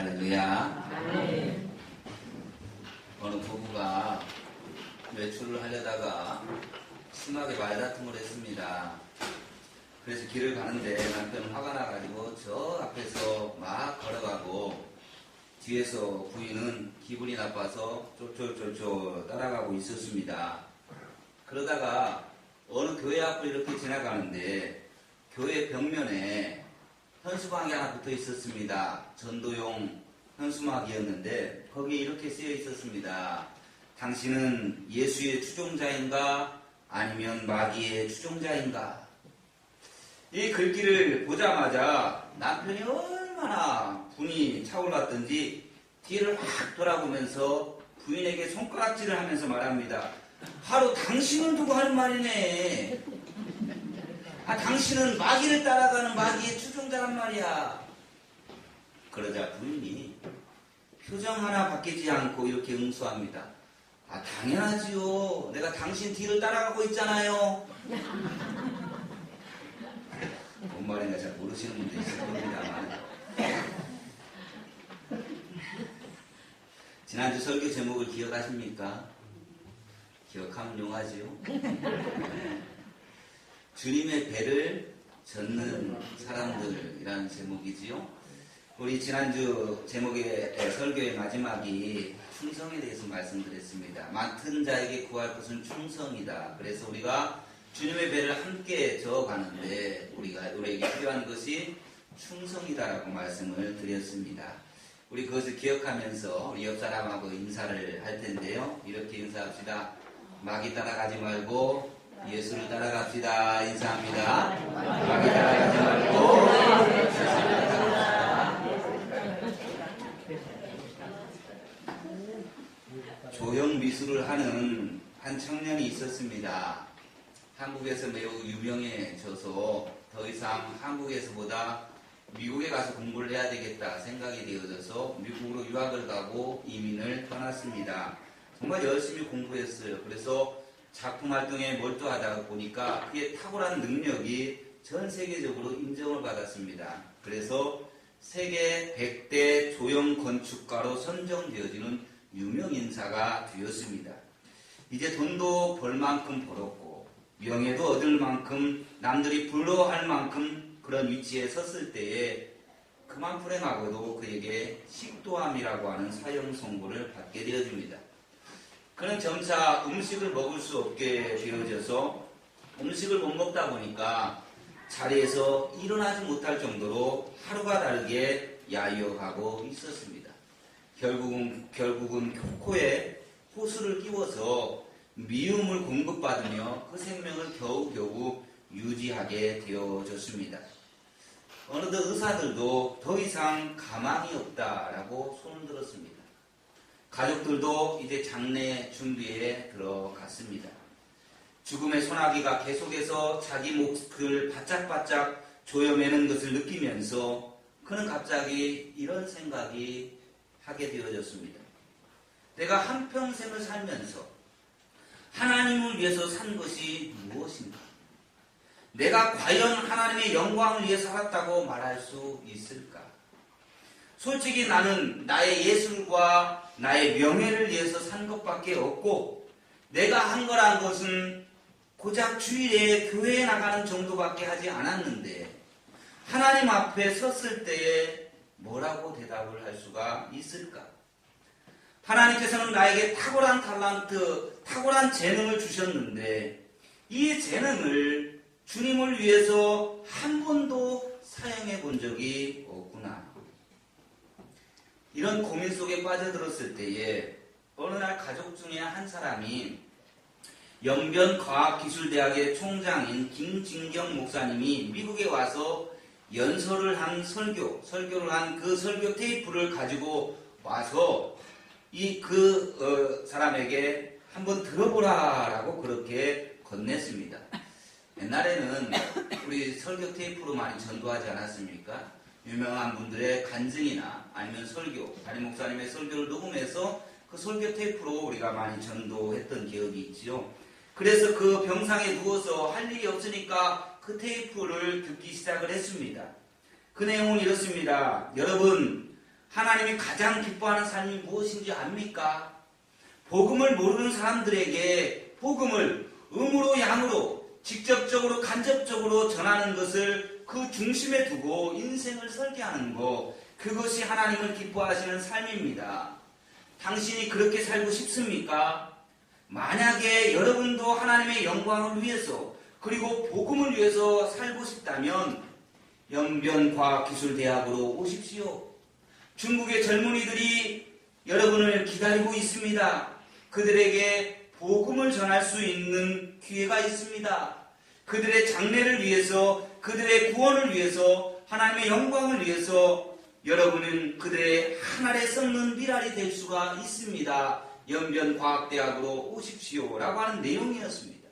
할렐루야. 어느 부부가 외출을 하려다가 심하게 말다툼을 했습니다. 그래서 길을 가는데 남편은 화가 나가지고 저 앞에서 막 걸어가고 뒤에서 부인은 기분이 나빠서 쫄쫄쫄쫄 따라가고 있었습니다. 그러다가 어느 교회 앞을 이렇게 지나가는데 교회 벽면에 현수막이 하나 붙어 있었습니다. 전도용 현수막이었는데 거기에 이렇게 쓰여 있었습니다. 당신은 예수의 추종자인가 아니면 마귀의 추종자인가? 이 글귀를 보자마자 남편이 얼마나 분이 차올랐던지 뒤를 확 돌아보면서 부인에게 손가락질을 하면서 말합니다. 바로 당신은 두고 하는 말이네. 당신은 마귀를 따라가는 마귀의 추종자란 말이야. 그러자 부인이 표정 하나 바뀌지 않고 이렇게 응수합니다. 당연하지요. 내가 당신 뒤를 따라가고 있잖아요. 뭔 말인가 잘 모르시는 분도 있을 겁니다만. 지난주 설교 제목을 기억하십니까? 기억하면 용하지요. 주님의 배를 젓는 사람들이라는 제목이지요. 우리 지난주 제목의 설교의 마지막이 충성에 대해서 말씀드렸습니다. 맡은 자에게 구할 것은 충성이다. 그래서 우리가 주님의 배를 함께 저어가는데 우리에게 필요한 것이 충성이다라고 말씀을 드렸습니다. 우리 그것을 기억하면서 우리 옆 사람하고 인사를 할 텐데요. 이렇게 인사합시다. 마귀 따라가지 말고 예수를 따라갑시다. 인사합니다. 마귀 따라가지 말고 예수를 따라갑시다. 조형 미술을 하는 한 청년이 있었습니다. 한국에서 매우 유명해져서 더 이상 한국에서보다 미국에 가서 공부를 해야 되겠다 생각이 되어져서 미국으로 유학을 가고 이민을 떠났습니다. 정말 열심히 공부했어요. 그래서 작품 활동에 몰두하다 보니까 그의 탁월한 능력이 전 세계적으로 인정을 받았습니다. 그래서 세계 100대 조형 건축가로 선정되어지는 유명 인사가 되었습니다. 이제 돈도 벌 만큼 벌었고 명예도 얻을 만큼 남들이 부러워할 만큼 그런 위치에 섰을 때에 그만 불행하고도 그에게 식도암이라고 하는 사형 선고를 받게 되어집니다. 그는 점차 음식을 먹을 수 없게 되어져서 음식을 못 먹다 보니까 자리에서 일어나지 못할 정도로 하루가 다르게 야유어가고 있었습니다. 결국은 코에 호수를 끼워서 미움을 공급받으며 그 생명을 겨우겨우 유지하게 되어졌습니다. 어느덧 의사들도 더 이상 가망이 없다라고 손을 들었습니다. 가족들도 이제 장례 준비에 들어갔습니다. 죽음의 소나기가 계속해서 자기 몫을 바짝바짝 조여매는 것을 느끼면서 그는 갑자기 이런 생각이 하게 되어졌습니다. 내가 한평생을 살면서 하나님을 위해서 산 것이 무엇인가? 내가 과연 하나님의 영광을 위해 살았다고 말할 수 있을까? 솔직히 나는 나의 예술과 나의 명예를 위해서 산 것밖에 없고 내가 한 거란 것은 고작 주일에 교회에 나가는 정도밖에 하지 않았는데 하나님 앞에 섰을 때에 뭐라고 대답을 할 수가 있을까? 하나님께서는 나에게 탁월한 탤런트, 탁월한 재능을 주셨는데 이 재능을 주님을 위해서 한 번도 사용해 본 적이 없구나. 이런 고민 속에 빠져들었을 때에 어느 날 가족 중에 한 사람이 연변과학기술대학의 총장인 김진경 목사님이 미국에 와서 연설을 한 설교를 한 그 설교 테이프를 가지고 와서 사람에게 한번 들어보라라고 그렇게 건넸습니다. 옛날에는 우리 설교 테이프로 많이 전도하지 않았습니까? 유명한 분들의 간증이나 아니면 설교, 담임 목사님의 설교를 녹음해서 그 설교 테이프로 우리가 많이 전도했던 기억이 있지요. 그래서 그 병상에 누워서 할 일이 없으니까 그 테이프를 듣기 시작을 했습니다. 그 내용은 이렇습니다. 여러분, 하나님이 가장 기뻐하는 삶이 무엇인지 압니까? 복음을 모르는 사람들에게 복음을 음으로 양으로 직접적으로 간접적으로 전하는 것을 그 중심에 두고 인생을 설계하는 것, 그것이 하나님을 기뻐하시는 삶입니다. 당신이 그렇게 살고 싶습니까? 만약에 여러분도 하나님의 영광을 위해서 그리고 복음을 위해서 살고 싶다면 연변과학기술대학으로 오십시오. 중국의 젊은이들이 여러분을 기다리고 있습니다. 그들에게 복음을 전할 수 있는 기회가 있습니다. 그들의 장래를 위해서, 그들의 구원을 위해서, 하나님의 영광을 위해서 여러분은 그들의 한 알에 썩는 밀알이 될 수가 있습니다. 연변과학대학으로 오십시오 라고 하는 내용이었습니다.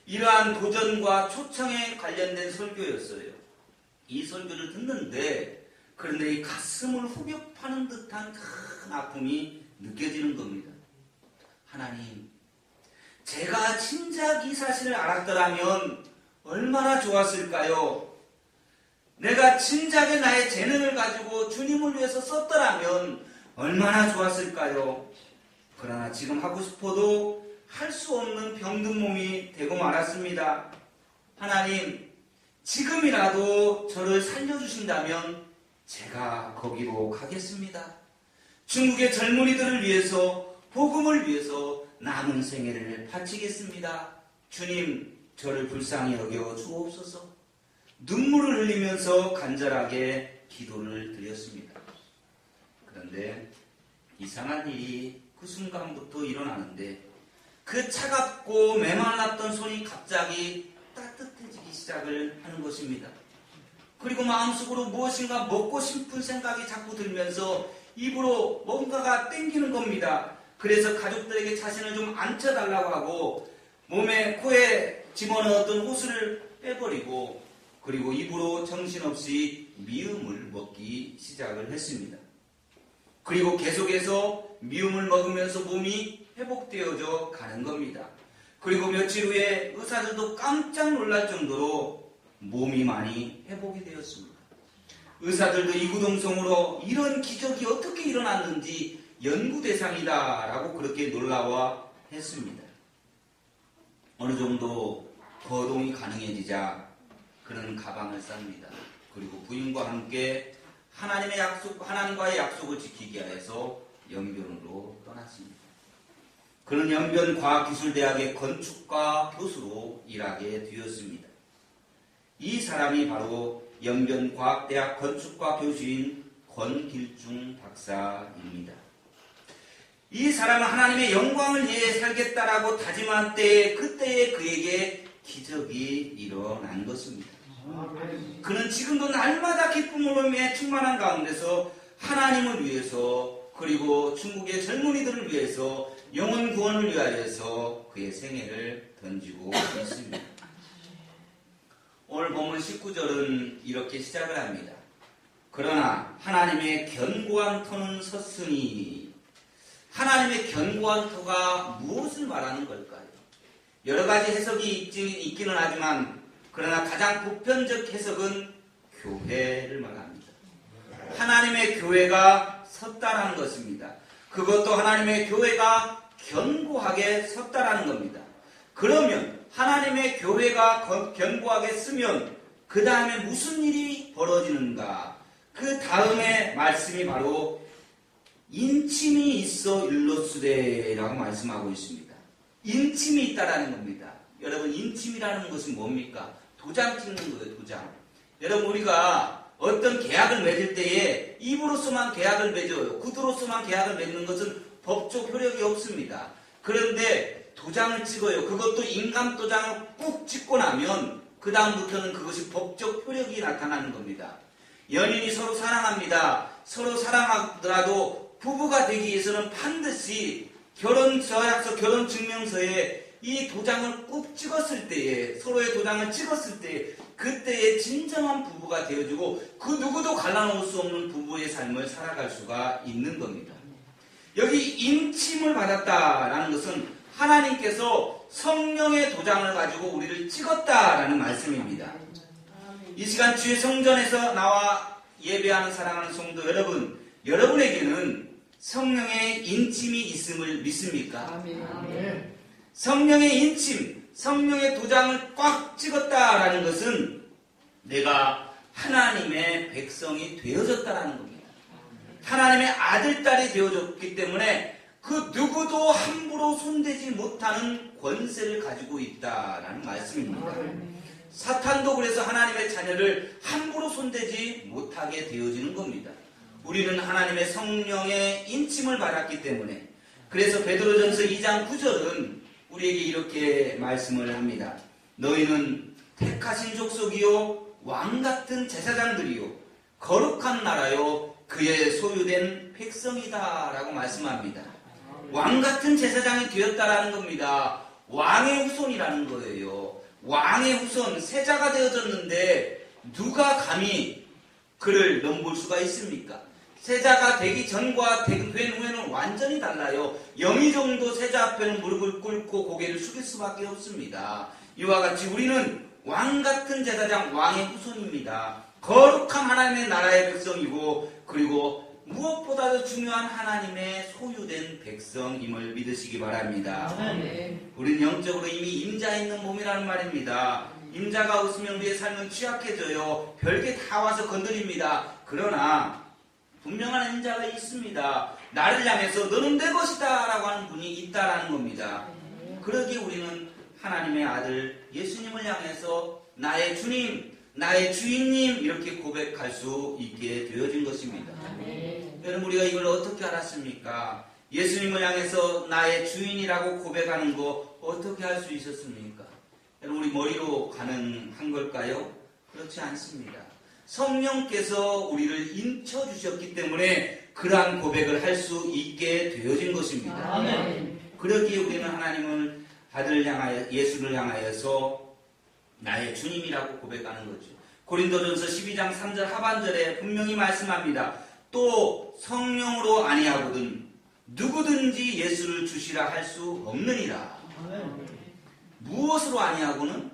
이러한 도전과 초청에 관련된 설교였어요. 이 설교를 듣는데 그런데 이 가슴을 후벼 파는 듯한 큰 아픔이 느껴지는 겁니다. 하나님, 제가 진작 이 사실을 알았더라면 얼마나 좋았을까요? 내가 진작에 나의 재능을 가지고 주님을 위해서 썼더라면 얼마나 좋았을까요? 그러나 지금 하고 싶어도 할 수 없는 병든 몸이 되고 말았습니다. 하나님, 지금이라도 저를 살려주신다면 제가 거기로 가겠습니다. 중국의 젊은이들을 위해서, 복음을 위해서 남은 생애를 바치겠습니다. 주님, 저를 불쌍히 여겨 주옵소서. 눈물을 흘리면서 간절하게 기도를 드렸습니다. 그런데 이상한 일이 그 순간부터 일어나는데 그 차갑고 메말랐던 손이 갑자기 따뜻해지기 시작을 하는 것입니다. 그리고 마음속으로 무엇인가 먹고 싶은 생각이 자꾸 들면서 입으로 뭔가가 땡기는 겁니다. 그래서 가족들에게 자신을 좀 앉혀달라고 하고 몸에 코에 집어넣었던 호수를 빼버리고 그리고 입으로 정신없이 미음을 먹기 시작을 했습니다. 그리고 계속해서 미움을 먹으면서 몸이 회복되어져 가는 겁니다. 그리고 며칠 후에 의사들도 깜짝 놀랄 정도로 몸이 많이 회복이 되었습니다. 의사들도 이구동성으로 이런 기적이 어떻게 일어났는지 연구 대상이다라고 그렇게 놀라워 했습니다. 어느 정도 거동이 가능해지자 그는 가방을 쌉니다. 그리고 부인과 함께 하나님과의 약속을 지키기 위해서 연변으로 떠났습니다. 그는 연변과학기술대학의 건축과 교수로 일하게 되었습니다. 이 사람이 바로 연변과학대학 건축과 교수인 권길중 박사입니다. 이 사람은 하나님의 영광을 위해 살겠다라고 다짐한 때에 그때에 그에게 기적이 일어난 것입니다. 그는 지금도 날마다 기쁨으로 충만한 가운데서 하나님을 위해서 그리고 중국의 젊은이들을 위해서 영혼 구원을 위하여서 그의 생애를 던지고 있습니다. 오늘 본문 19절은 이렇게 시작을 합니다. 그러나 하나님의 견고한 터는 섰으니, 하나님의 견고한 터가 무엇을 말하는 걸까요? 여러 가지 해석이 있기는 하지만 그러나 가장 보편적 해석은 교회를 말합니다. 하나님의 교회가 섰다라는 것입니다. 그것도 하나님의 교회가 견고하게 섰다라는 겁니다. 그러면 하나님의 교회가 견고하게 쓰면 그 다음에 무슨 일이 벌어지는가? 그 다음에 말씀이 바로 인침이 있어 일러스되라고 말씀하고 있습니다. 인침이 있다라는 겁니다. 여러분, 인침이라는 것은 뭡니까? 도장 찍는 거예요, 도장. 여러분, 우리가 어떤 계약을 맺을 때에 입으로서만 계약을 맺어요. 구두로서만 계약을 맺는 것은 법적 효력이 없습니다. 그런데 도장을 찍어요. 그것도 인감 도장을 꾹 찍고 나면 그 다음부터는 그것이 법적 효력이 나타나는 겁니다. 연인이 서로 사랑합니다. 서로 사랑하더라도 부부가 되기 위해서는 반드시 결혼서약서, 결혼증명서에 이 도장을 꾹 찍었을 때에, 서로의 도장을 찍었을 때에 그때에 진정한 부부가 되어주고 그 누구도 갈라놓을 수 없는 부부의 삶을 살아갈 수가 있는 겁니다. 여기 인침을 받았다라는 것은 하나님께서 성령의 도장을 가지고 우리를 찍었다라는 말씀입니다. 이 시간 주의 성전에서 나와 예배하는 사랑하는 성도 여러분, 여러분에게는 성령의 인침이 있음을 믿습니까? 아멘. 성령의 인침, 성령의 도장을 꽉 찍었다라는 것은 내가 하나님의 백성이 되어졌다라는 겁니다. 하나님의 아들, 딸이 되어졌기 때문에 그 누구도 함부로 손대지 못하는 권세를 가지고 있다라는 말씀입니다. 사탄도 그래서 하나님의 자녀를 함부로 손대지 못하게 되어지는 겁니다. 우리는 하나님의 성령의 인침을 받았기 때문에, 그래서 베드로전서 2장 9절은 우리에게 이렇게 말씀을 합니다. 너희는 택하신 족속이요 왕같은 제사장들이요 거룩한 나라요 그의 소유된 백성이다 라고 말씀합니다. 왕같은 제사장이 되었다라는 겁니다. 왕의 후손이라는 거예요. 왕의 후손, 세자가 되어졌는데 누가 감히 그를 넘볼 수가 있습니까? 세자가 되기 전과 된 후에는 완전히 달라요. 영의 정도 세자 앞에는 무릎을 꿇고 고개를 숙일 수밖에 없습니다. 이와 같이 우리는 왕같은 제사장, 왕의 후손입니다. 거룩한 하나님의 나라의 백성이고, 그리고 무엇보다도 중요한 하나님의 소유된 백성임을 믿으시기 바랍니다. 우리는 영적으로 이미 임자 있는 몸이라는 말입니다. 임자가 없으면 우리의 삶은 취약해져요. 별게 다 와서 건드립니다. 그러나 분명한 임자가 있습니다. 나를 향해서 너는 내 것이다 라고 하는 분이 있다라는 겁니다. 그러기에 우리는 하나님의 아들 예수님을 향해서 나의 주님, 나의 주인님 이렇게 고백할 수 있게 되어진 것입니다. 여러분, 우리가 이걸 어떻게 알았습니까? 예수님을 향해서 나의 주인이라고 고백하는 거 어떻게 할 수 있었습니까? 여러분, 우리 머리로 가능한 걸까요? 그렇지 않습니다. 성령께서 우리를 인쳐주셨기 때문에 그러한 고백을 할 수 있게 되어진 것입니다. 아멘. 그러기에 우리는 하나님을 아들을 향하여, 예수를 향하여서 나의 주님이라고 고백하는 거죠. 고린도전서 12장 3절 하반절에 분명히 말씀합니다. 또 성령으로 아니하거든 누구든지 예수를 주시라 할 수 없느니라. 무엇으로 아니하고는?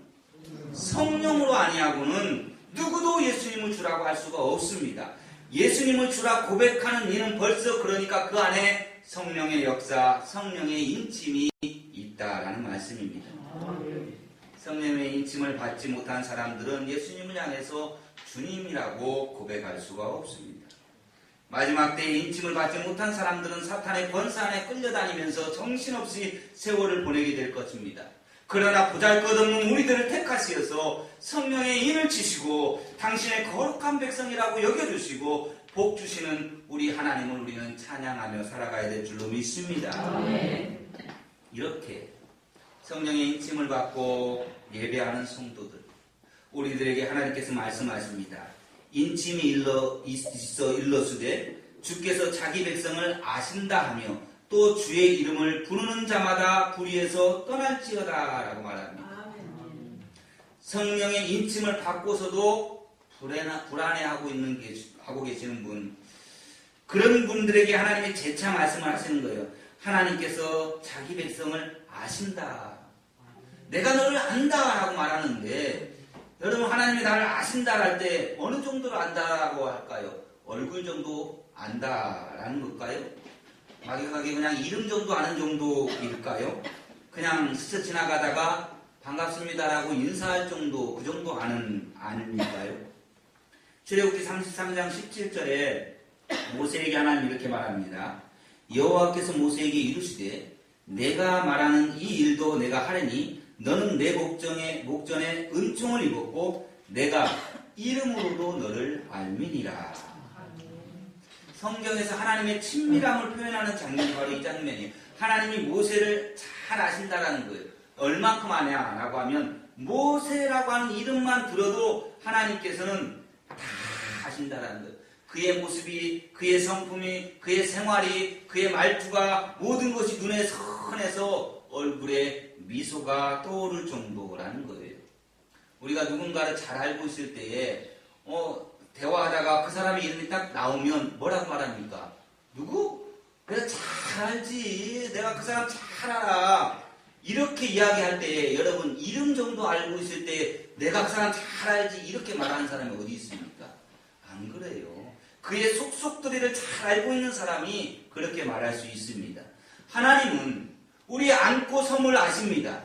성령으로 아니하고는 누구도 예수님을 주라고 할 수가 없습니다. 예수님을 주라 고백하는 이는 벌써 그러니까 그 안에 성령의 역사, 성령의 인침이 있다라는 말씀입니다. 성령의 인침을 받지 못한 사람들은 예수님을 향해서 주님이라고 고백할 수가 없습니다. 마지막 때에 인침을 받지 못한 사람들은 사탄의 권세 안에 끌려다니면서 정신없이 세월을 보내게 될 것입니다. 그러나 보잘것없는 우리들을 택하시어서 성령의 인을 치시고 당신의 거룩한 백성이라고 여겨주시고 복 주시는 우리 하나님을 우리는 찬양하며 살아가야 될 줄로 믿습니다. 이렇게 성령의 인침을 받고 예배하는 성도들, 우리들에게 하나님께서 말씀하십니다. 인침이 있어 일러주되 주께서 자기 백성을 아신다 하며 또 주의 이름을 부르는 자마다 불의에서 떠날지어다 라고 말합니다. 성령의 인침을 받고서도 불안해하고 계시는 분, 그런 분들에게 하나님이 재차 말씀을 하시는 거예요. 하나님께서 자기 백성을 아신다. 내가 너를 안다 라고 말하는데, 여러분, 하나님이 나를 아신다 할 때 어느 정도로 안다라고 할까요? 얼굴 정도 안다라는 걸까요? 막연하게 그냥 이름 정도 아는 정도일까요? 그냥 스쳐 지나가다가 반갑습니다라고 인사할 정도, 그 정도 아닙니까요? 출애굽기 33장 17절에 모세에게 하나님 이렇게 말합니다. 여호와께서 모세에게 이르시되 내가 말하는 이 일도 내가 하려니 너는 내 목전에 은총을 입었고 내가 이름으로도 너를 알미니라. 성경에서 하나님의 친밀함을 표현하는 장면이 바로 이 장면이에요. 하나님이 모세를 잘 아신다라는 거예요. 얼만큼 아냐라고 하면 모세라고 하는 이름만 들어도 하나님께서는 다 아신다라는 거예요. 그의 모습이, 그의 성품이, 그의 생활이, 그의 말투가 모든 것이 눈에 선해서 얼굴에 미소가 떠오를 정도라는 거예요. 우리가 누군가를 잘 알고 있을 때에 대화하다가 그 사람의 이름이 딱 나오면 뭐라고 말합니까? 누구? 내가 잘 알지. 내가 그 사람 잘 알아. 이렇게 이야기할 때 여러분 이름 정도 알고 있을 때 내가 그 사람 잘 알지 이렇게 말하는 사람이 어디 있습니까? 안 그래요. 그의 속속들이를 잘 알고 있는 사람이 그렇게 말할 수 있습니다. 하나님은 우리 안고 섬을 아십니다.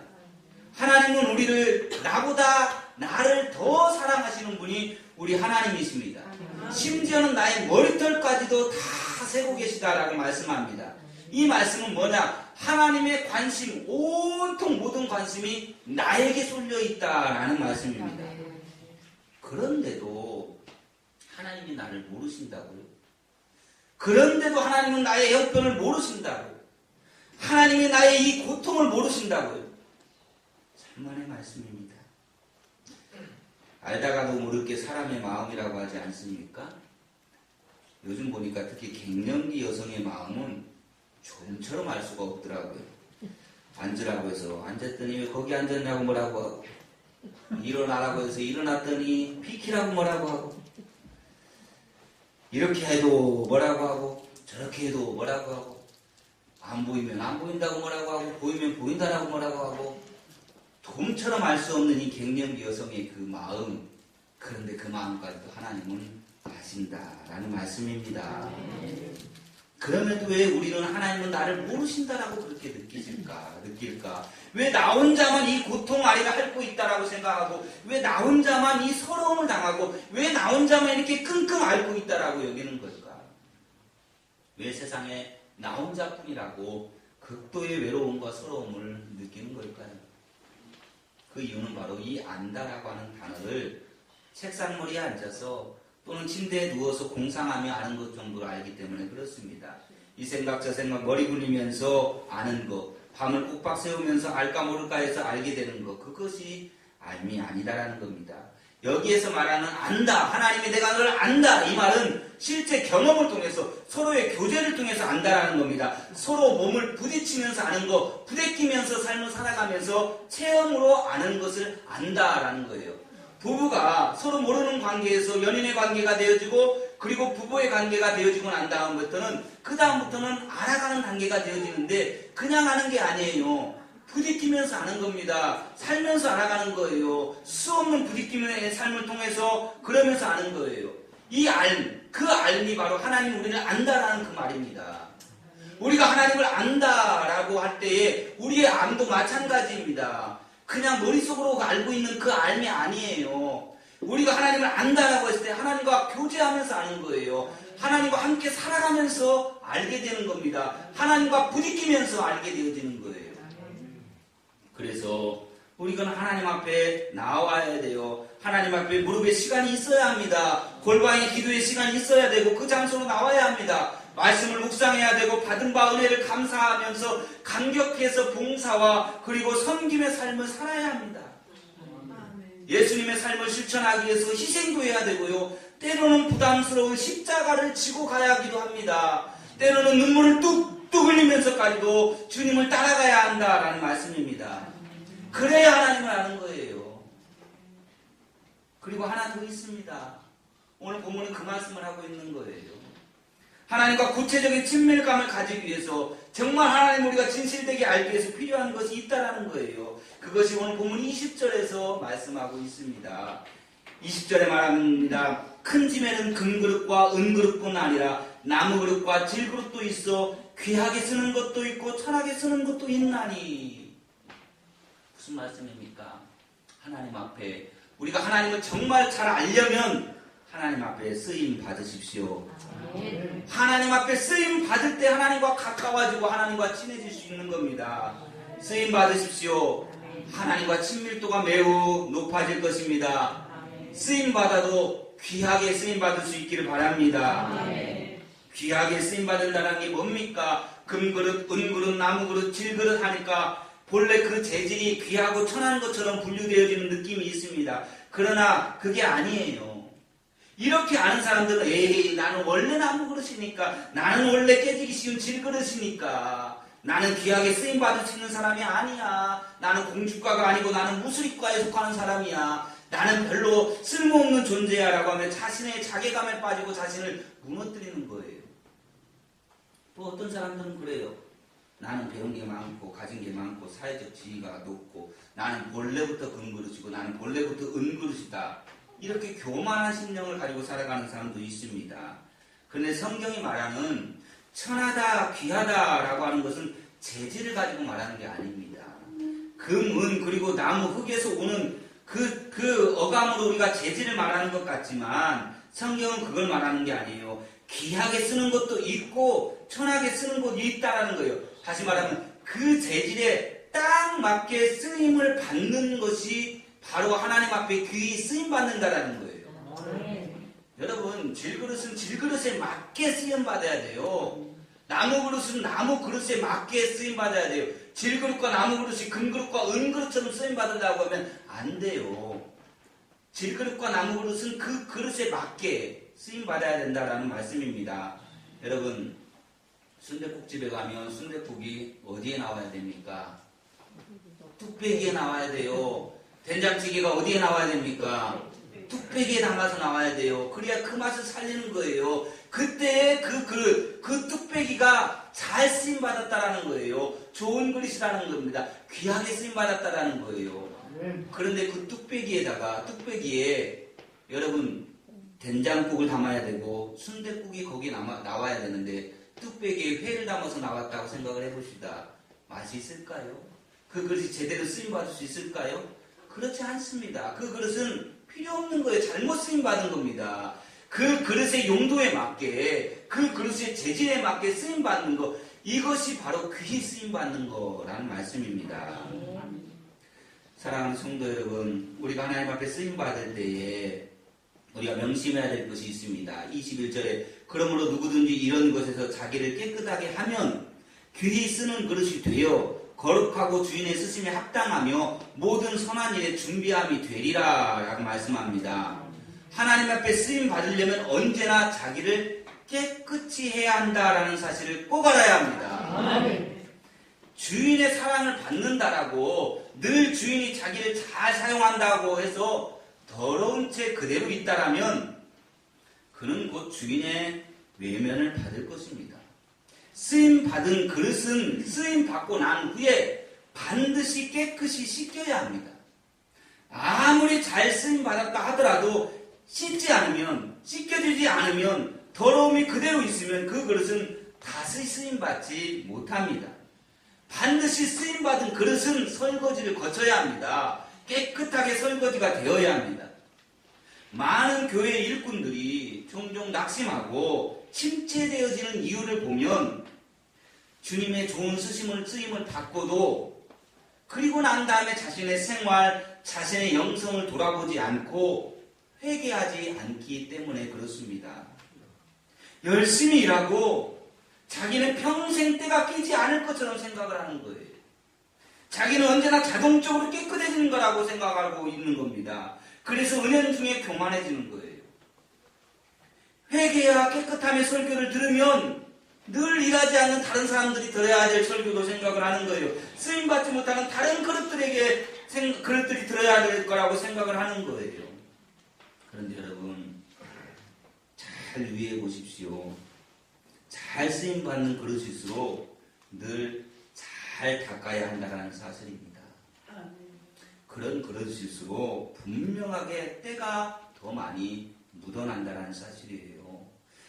하나님은 우리를 나를 더 사랑하시는 분이 우리 하나님이십니다. 심지어는 나의 머리털까지도 다 세고 계시다라고 말씀합니다. 이 말씀은 뭐냐? 하나님의 관심, 온통 모든 관심이 나에게 쏠려 있다라는 말씀입니다. 그런데도 하나님이 나를 모르신다고요? 그런데도 하나님은 나의 형편을 모르신다고요? 하나님이 나의 이 고통을 모르신다고요? 천만의 말씀입니다. 알다가도 모르게 사람의 마음이라고 하지 않습니까? 요즘 보니까 특히 갱년기 여성의 마음은 좀처럼 알 수가 없더라고요. 앉으라고 해서 앉았더니 왜 거기 앉았냐고 뭐라고 하고, 일어나라고 해서 일어났더니 비키라고 뭐라고 하고, 이렇게 해도 뭐라고 하고 저렇게 해도 뭐라고 하고, 안 보이면 안 보인다고 뭐라고 하고, 보이면 보인다라고 뭐라고 하고, 좀처럼 알 수 없는 이 갱년기 여성의 그 마음, 그런데 그 마음까지도 하나님은 아신다라는 말씀입니다. 그럼에도 왜 우리는 하나님은 나를 모르신다라고 그렇게 느낄까? 왜 나 혼자만 이 고통 아래를 앓고 있다라고 생각하고, 왜 나 혼자만 이 서러움을 당하고, 왜 나 혼자만 이렇게 끙끙 앓고 있다라고 여기는 걸까? 왜 세상에 나 혼자뿐이라고 극도의 외로움과 서러움을 느끼는 걸까요? 그 이유는 바로 이 안다라고 하는 단어를 책상머리에 앉아서 또는 침대에 누워서 공상하며 아는 것 정도로 알기 때문에 그렇습니다. 이 생각 저 생각 머리 굴리면서 아는 것, 밤을 꾹박 세우면서 알까 모를까 해서 알게 되는 것, 그것이 알미 아니다라는 겁니다. 여기에서 말하는 안다, 하나님이 내가 너를 안다, 이 말은 실제 경험을 통해서 서로의 교제를 통해서 안다라는 겁니다. 서로 몸을 부딪히면서 아는 것, 부대끼면서 삶을 살아가면서 체험으로 아는 것을 안다라는 거예요. 부부가 서로 모르는 관계에서 연인의 관계가 되어지고, 그리고 부부의 관계가 되어지고 난 다음부터는 알아가는 단계가 되어지는데, 그냥 아는 게 아니에요. 부딪히면서 아는 겁니다. 살면서 알아가는 거예요. 수없는 부딪힘의 삶을 통해서 그러면서 아는 거예요. 그 알미 바로 하나님 우리를 안다라는 그 말입니다. 우리가 하나님을 안다라고 할 때에 우리의 암도 마찬가지입니다. 그냥 머릿속으로 알고 있는 그 알미 아니에요. 우리가 하나님을 안다라고 했을 때 하나님과 교제하면서 아는 거예요. 하나님과 함께 살아가면서 알게 되는 겁니다. 하나님과 부딪히면서 알게 되어지는 거예요. 그래서 우리가 하나님 앞에 나와야 돼요. 하나님 앞에 무릎에 시간이 있어야 합니다. 골방에 기도의 시간이 있어야 되고, 그 장소로 나와야 합니다. 말씀을 묵상해야 되고, 받은 바 은혜를 감사하면서 감격해서 봉사와 그리고 섬김의 삶을 살아야 합니다. 예수님의 삶을 실천하기 위해서 희생도 해야 되고요. 때로는 부담스러운 십자가를 지고 가야 하기도 합니다. 때로는 눈물을 뚝뚝 흘리면서까지도 주님을 따라가야 한다라는 말씀입니다. 그래야 하나님을 아는 거예요. 그리고 하나 더 있습니다. 오늘 본문은 그 말씀을 하고 있는 거예요. 하나님과 구체적인 친밀감을 가지기 위해서, 정말 하나님 우리가 진실되게 알기 위해서 필요한 것이 있다라는 거예요. 그것이 오늘 본문 20절에서 말씀하고 있습니다. 20절에 말합니다. 큰 짐에는 금그릇과 은그릇뿐 아니라 나무그릇과 질그릇도 있어 귀하게 쓰는 것도 있고 천하게 쓰는 것도 있나니. 무슨 말씀입니까? 하나님 앞에 우리가 하나님을 정말 잘 알려면 하나님 앞에 쓰임 받으십시오. 하나님 앞에 쓰임 받을 때 하나님과 가까워지고 하나님과 친해질 수 있는 겁니다. 쓰임 받으십시오. 하나님과 친밀도가 매우 높아질 것입니다. 쓰임 받아도 귀하게 쓰임 받을 수 있기를 바랍니다. 귀하게 쓰임 받는다는 게 뭡니까? 금그릇, 은그릇, 나무그릇, 질그릇 하니까 본래 그 재질이 귀하고 천한 것처럼 분류되어지는 느낌이 있습니다. 그러나 그게 아니에요. 이렇게 아는 사람들은 에이 나는 원래 나무그릇이니까, 나는 원래 깨지기 쉬운 질그릇이니까, 나는 귀하게 쓰임받을 수 있는 사람이 아니야, 나는 공주과가 아니고 나는 무술이과에 속하는 사람이야, 나는 별로 쓸모없는 존재야 라고 하면 자신의 자괴감에 빠지고 자신을 무너뜨리는 거예요. 또 어떤 사람들은 그래요. 나는 배운 게 많고 가진 게 많고 사회적 지위가 높고 나는 본래부터 금그릇이고 나는 본래부터 은그릇이다. 이렇게 교만한 심령을 가지고 살아가는 사람도 있습니다. 그런데 성경이 말하는 천하다, 귀하다라고 하는 것은 재질을 가지고 말하는 게 아닙니다. 금, 은, 그리고 나무, 흙에서 오는 그 어감으로 우리가 재질을 말하는 것 같지만 성경은 그걸 말하는 게 아니에요. 귀하게 쓰는 것도 있고 천하게 쓰는 것도 있다라는 거예요. 다시 말하면 그 재질에 딱 맞게 쓰임을 받는 것이 바로 하나님 앞에 귀히 쓰임 받는다라는 거예요. 여러분, 질그릇은 질그릇에 맞게 쓰임 받아야 돼요. 나무 그릇은 나무 그릇에 맞게 쓰임 받아야 돼요. 질그릇과 나무 그릇이 금그릇과 은그릇처럼 쓰임 받으려고 하면 안 돼요. 질그릇과 나무 그릇은 그 그릇에 맞게 쓰임 받아야 된다라는 말씀입니다. 여러분, 순댓국집에 가면 순댓국이 어디에 나와야 됩니까? 뚝배기에 나와야 돼요. 된장찌개가 어디에 나와야 됩니까? 뚝배기에 담아서 나와야 돼요. 그래야 그 맛을 살리는 거예요. 그때 그 뚝배기가 잘 쓰임받았다라는 거예요. 좋은 그릇이라는 겁니다. 귀하게 쓰임받았다라는 거예요. 그런데 그 뚝배기에 여러분 된장국을 담아야 되고 순댓국이 거기 나와야 되는데 뚝배기에 회를 담아서 나왔다고 생각을 해봅시다. 맛이 있을까요? 그 그릇이 제대로 쓰임받을 수 있을까요? 그렇지 않습니다. 그 그릇은 필요 없는 거예요. 잘못 쓰임받은 겁니다. 그 그릇의 용도에 맞게, 그 그릇의 재질에 맞게 쓰임받는 것, 이것이 바로 귀히 쓰임받는 거라는 말씀입니다. 사랑하는 성도 여러분, 우리가 하나님 앞에 쓰임받을 때에 우리가 명심해야 될 것이 있습니다. 21절에 그러므로 누구든지 이런 것에서 자기를 깨끗하게 하면 귀히 쓰는 그릇이 되어 거룩하고 주인의 쓰심에 합당하며 모든 선한 일에 준비함이 되리라 라고 말씀합니다. 하나님 앞에 쓰임 받으려면 언제나 자기를 깨끗이 해야 한다라는 사실을 꼭 알아야 합니다. 주인의 사랑을 받는다라고 늘 주인이 자기를 잘 사용한다고 해서 더러운 채 그대로 있다라면 그는 곧 주인의 외면을 받을 것입니다. 쓰임 받은 그릇은 쓰임 받고 난 후에 반드시 깨끗이 씻겨야 합니다. 아무리 잘 쓰임 받았다 하더라도 씻겨지지 않으면 더러움이 그대로 있으면 그 그릇은 다시 쓰임 받지 못합니다. 반드시 쓰임 받은 그릇은 설거지를 거쳐야 합니다. 깨끗하게 설거지가 되어야 합니다. 많은 교회 일꾼들이 종종 낙심하고 침체되어지는 이유를 보면 주님의 좋은 쓰임을 받고도 그리고 난 다음에 자신의 생활, 자신의 영성을 돌아보지 않고 회개하지 않기 때문에 그렇습니다. 열심히 일하고 자기는 평생 때가 끼지 않을 것처럼 생각을 하는 거예요. 자기는 언제나 자동적으로 깨끗해지는 거라고 생각하고 있는 겁니다. 그래서 은연중에 교만해지는 거예요. 회개와 깨끗함의 설교를 들으면 늘 일하지 않는 다른 사람들이 들어야 될 설교도 생각을 하는 거예요. 쓰임받지 못하는 다른 그릇들이 들어야 될 거라고 생각을 하는 거예요. 그런데 여러분, 잘 유의해 보십시오. 잘 쓰임받는 그릇일수록 늘 잘 닦아야 한다는 사실입니다. 그런 그릇일수록 분명하게 때가 더 많이 묻어난다는 사실이에요.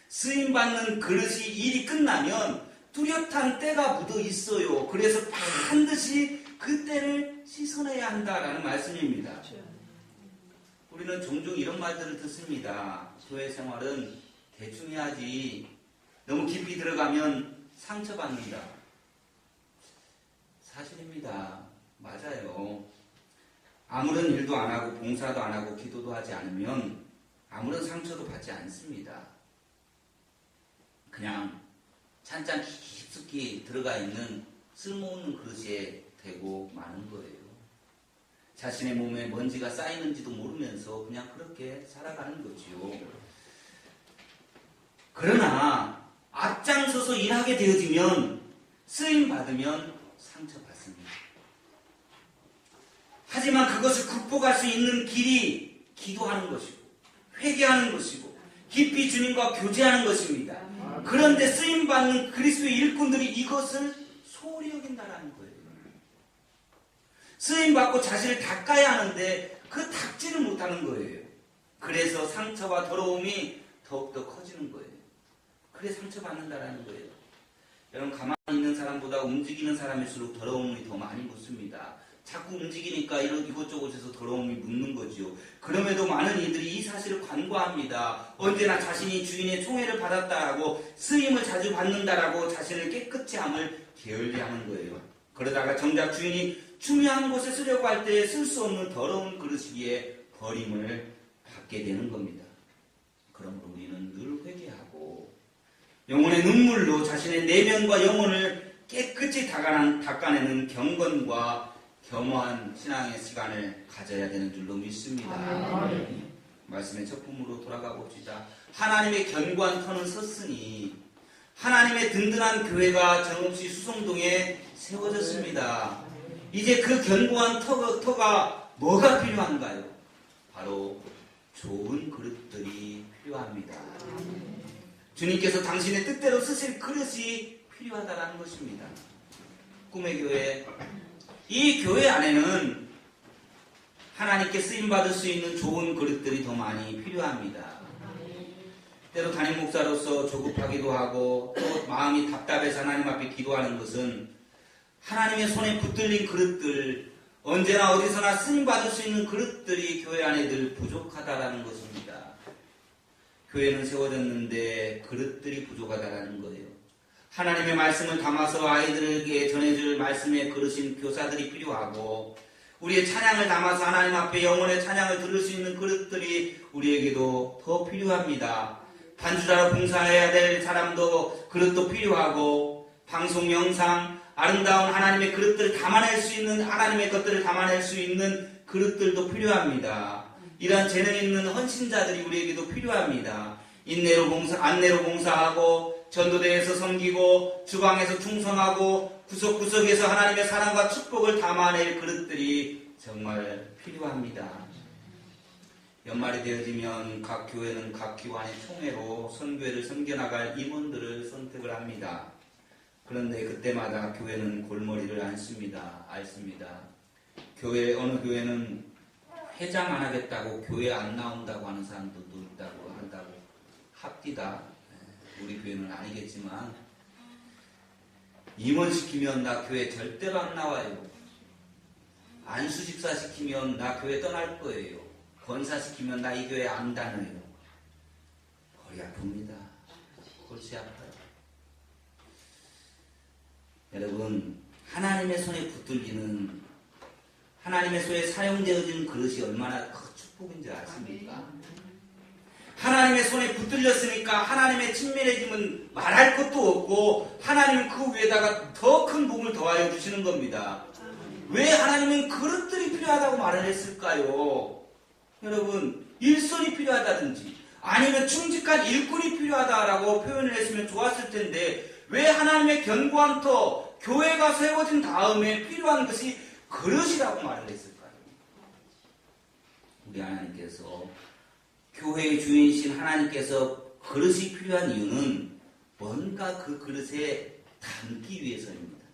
쓰임받는 그릇이 일이 끝나면 뚜렷한 때가 묻어 있어요. 그래서 반드시 그 때를 씻어내야 한다라는 말씀입니다. 우리는 종종 이런 말들을 듣습니다. 교회 생활은 대충 해야지. 너무 깊이 들어가면 상처받는다. 사실입니다. 맞아요. 아무런 일도 안 하고 봉사도 안 하고 기도도 하지 않으면 아무런 상처도 받지 않습니다. 그냥 찬찬 깊숙이 들어가 있는 쓸모없는 그릇에 대고 마는 거예요. 자신의 몸에 먼지가 쌓이는지도 모르면서 그냥 그렇게 살아가는 거지요. 그러나 앞장서서 일하게 되어지면 쓰임받으면 상처받습니다. 하지만 그것을 극복할 수 있는 길이 기도하는 것이고 회개하는 것이고 깊이 주님과 교제하는 것입니다. 그런데 쓰임받는 그리스도의 일꾼들이 이것을 소홀히 여긴다는 거예요. 쓰임받고 자신을 닦아야 하는데 그 닦지를 못하는 거예요. 그래서 상처와 더러움이 더욱더 커지는 거예요. 그래 상처받는다라는 거예요. 여러분, 가만히 있는 사람보다 움직이는 사람일수록 더러움이 더 많이 묻습니다. 자꾸 움직이니까 이곳저곳에서 더러움이 묻는 거죠. 그럼에도 많은 이들이 이 사실을 간과합니다. 언제나 자신이 주인의 총애를 받았다라고, 쓰임을 자주 받는다라고 자신을 깨끗이 함을 게을리하는 거예요. 그러다가 정작 주인이 중요한 곳에 쓰려고 할 때 쓸 수 없는 더러운 그릇이기에 버림을 받게 되는 겁니다. 그러므로 우리는 늘 회개하고 영혼의 눈물로 자신의 내면과 영혼을 깨끗이 닦아내는 경건과 겸허한 신앙의 시간을 가져야 되는 줄로 믿습니다. 말씀의 첫 부분으로 돌아가 봅시다. 하나님의 견고한 터는 섰으니 하나님의 든든한 교회가 정없이 수성동에 세워졌습니다. 이제 그 견고한 터가 뭐가 필요한가요? 바로 좋은 그릇들이 필요합니다. 주님께서 당신의 뜻대로 쓰실 그릇이 필요하다는 것입니다. 꿈의 교회, 이 교회 안에는 하나님께 쓰임받을 수 있는 좋은 그릇들이 더 많이 필요합니다. 때로 담임 목사로서 조급하기도 하고 또 마음이 답답해서 하나님 앞에 기도하는 것은 하나님의 손에 붙들린 그릇들, 언제나 어디서나 쓰임받을 수 있는 그릇들이 교회 안에 늘 부족하다라는 것입니다. 교회는 세워졌는데 그릇들이 부족하다라는 거예요. 하나님의 말씀을 담아서 아이들에게 전해줄 말씀의 그릇인 교사들이 필요하고, 우리의 찬양을 담아서 하나님 앞에 영혼의 찬양을 들을 수 있는 그릇들이 우리에게도 더 필요합니다. 반주자로 봉사해야 될 사람도 그릇도 필요하고, 방송 영상, 아름다운 하나님의 그릇들을 담아낼 수 있는, 하나님의 것들을 담아낼 수 있는 그릇들도 필요합니다. 이러한 재능 있는 헌신자들이 우리에게도 필요합니다. 안내로 봉사하고, 전도대에서 섬기고, 주방에서 충성하고, 구석구석에서 하나님의 사랑과 축복을 담아낼 그릇들이 정말 필요합니다. 연말이 되어지면 각 교회는 각 기관의 총회로 선교회를 섬겨나갈 임원들을 선택을 합니다. 그런데 그때마다 교회는 골머리를 앓습니다. 어느 교회는 회장 안 하겠다고 교회 안 나온다고 하는 사람들도 있다고 한다고 합디다. 우리 교회는 아니겠지만, 임원 시키면 나 교회 절대로 안 나와요. 안수 집사 시키면 나 교회 떠날 거예요. 권사 시키면 나 이 교회 안 다녀요. 허리 아픕니다. 골치 아파요. 여러분, 하나님의 손에 붙들리는, 하나님의 손에 사용되어지는 그릇이 얼마나 큰 축복인지 아십니까? 하나님의 손에 붙들렸으니까 하나님의 친밀해짐은 말할 것도 없고, 하나님은 그 위에다가 더 큰 복을 더하여 주시는 겁니다. 왜 하나님은 그릇들이 필요하다고 말을 했을까요? 여러분, 일손이 필요하다든지 아니면 충직한 일꾼이 필요하다라고 표현을 했으면 좋았을 텐데, 왜 하나님의 견고한 터, 교회가 세워진 다음에 필요한 것이 그릇이라고 말을 했을까요? 우리 하나님께서, 교회의 주인이신 하나님께서 그릇이 필요한 이유는 뭔가 그 그릇에 담기 위해서입니다.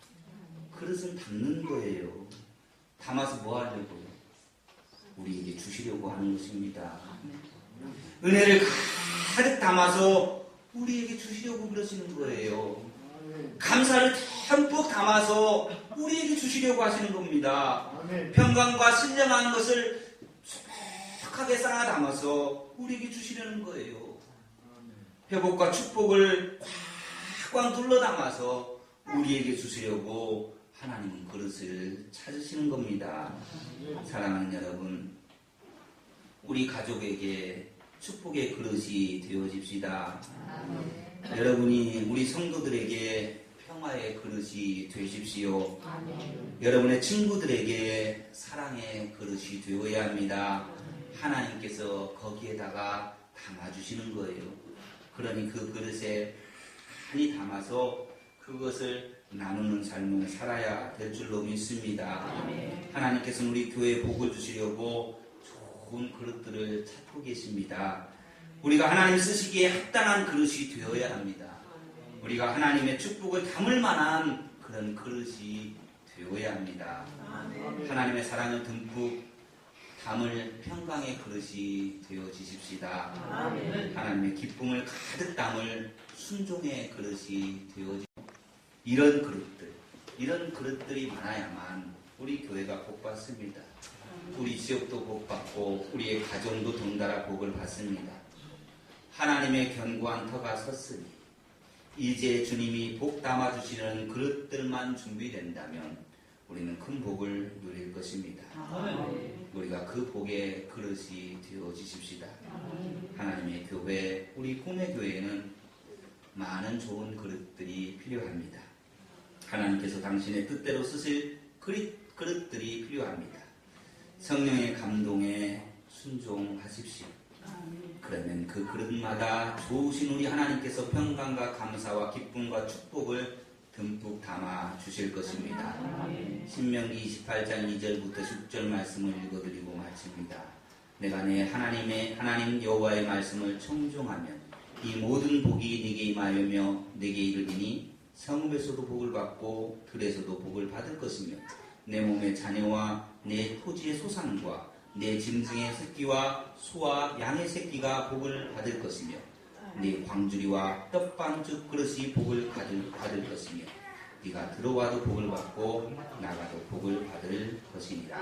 그릇은 담는 거예요. 담아서 뭐 하려고요? 우리에게 주시려고 하는 것입니다. 은혜를 가득 담아서 우리에게 주시려고 그러시는 거예요. 감사를 듬뿍 담아서 우리에게 주시려고 하시는 겁니다. 평강과 신령한 것을 소박하게 쌓아 담아서 우리에게 주시려는 거예요. 회복과 축복을 꽉꽉 눌러 담아서 우리에게 주시려고 하나님은 그릇을 찾으시는 겁니다. 사랑하는 여러분, 우리 가족에게 축복의 그릇이 되어집시다. 여러분이 우리 성도들에게 평화의 그릇이 되십시오. 여러분의 친구들에게 사랑의 그릇이 되어야 합니다. 하나님께서 거기에다가 담아주시는 거예요. 그러니 그 그릇에 많이 담아서 그것을 나누는 삶을 살아야 될 줄로 믿습니다. 하나님께서는 우리 교회에 복을 주시려고 좋은 그릇들을 찾고 계십니다. 우리가 하나님 쓰시기에 합당한 그릇이 되어야 합니다. 우리가 하나님의 축복을 담을 만한 그런 그릇이 되어야 합니다. 하나님의 사랑을 듬뿍 담을 평강의 그릇이 되어지십시다. 아멘. 하나님의 기쁨을 가득 담을 순종의 그릇이 되어지. 이런 그릇들이 많아야만 우리 교회가 복받습니다. 우리 지역도 복받고 우리의 가정도 덩달아 복을 받습니다. 하나님의 견고한 터가 섰으니 이제 주님이 복 담아주시는 그릇들만 준비된다면 우리는 큰 복을 누릴 것입니다. 우리가 그 복의 그릇이 되어지십시다. 하나님의 교회, 우리 꿈의 교회에는 많은 좋은 그릇들이 필요합니다. 하나님께서 당신의 뜻대로 쓰실 그릇들이 필요합니다. 성령의 감동에 순종하십시오. 그러면 그 그릇마다 좋으신 우리 하나님께서 평강과 감사와 기쁨과 축복을 듬뿍 담아 주실 것입니다. 신명기 28장 2절부터 10절 말씀을 읽어드리고 마칩니다. 내가 내 하나님 여호와의 말씀을 청종하면 이 모든 복이 네게 임하여며 네게 이르리니 성읍에서도 복을 받고 들에서도 복을 받을 것이며 내 몸의 자녀와 내 토지의 소산과 내 짐승의 새끼와 소와 양의 새끼가 복을 받을 것이며 네 광주리와 떡반죽 그릇이 복을 받을 것이며 네가 들어와도 복을 받고 나가도 복을 받을 것이니라.